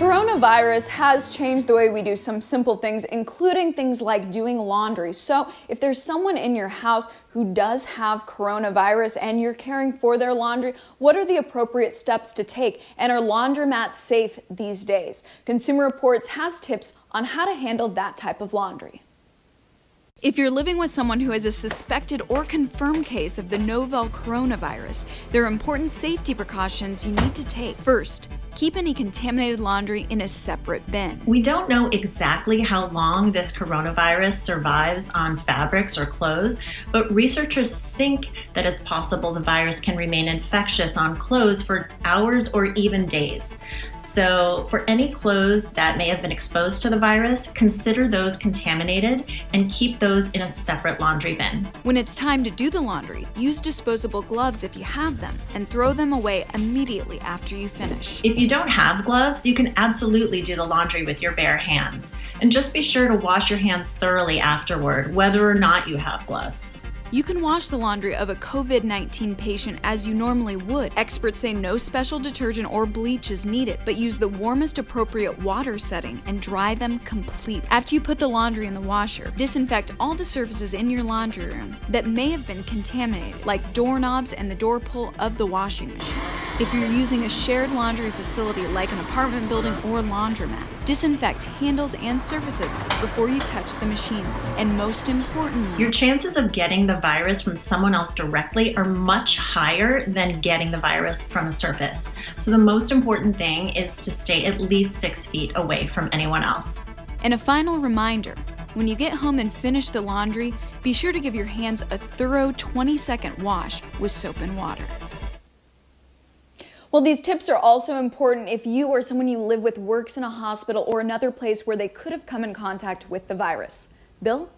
Coronavirus has changed the way we do some simple things, including things like doing laundry. So if there's someone in your house who does have coronavirus and you're caring for their laundry, what are the appropriate steps to take? And are laundromats safe these days? Consumer Reports has tips on how to handle that type of laundry. If you're living with someone who has a suspected or confirmed case of the novel coronavirus, there are important safety precautions you need to take. First, keep any contaminated laundry in a separate bin. We don't know exactly how long this coronavirus survives on fabrics or clothes, but researchers think that it's possible the virus can remain infectious on clothes for hours or even days. So for any clothes that may have been exposed to the virus, consider those contaminated and keep those in a separate laundry bin. When it's time to do the laundry, use disposable gloves if you have them and throw them away immediately after you finish. If you don't have gloves, you can absolutely do the laundry with your bare hands. And just be sure to wash your hands thoroughly afterward, whether or not you have gloves. You can wash the laundry of a COVID-19 patient as you normally would. Experts say no special detergent or bleach is needed, but use the warmest appropriate water setting and dry them completely. After you put the laundry in the washer, disinfect all the surfaces in your laundry room that may have been contaminated, like doorknobs and the door pull of the washing machine. If you're using a shared laundry facility like an apartment building or laundromat, disinfect handles and surfaces before you touch the machines. And most importantly, your chances of getting the virus from someone else directly are much higher than getting the virus from a surface. So the most important thing is to stay at least 6 feet away from anyone else. And a final reminder, when you get home and finish the laundry, be sure to give your hands a thorough 20-second wash with soap and water. Well, these tips are also important if you or someone you live with works in a hospital or another place where they could have come in contact with the virus. Bill?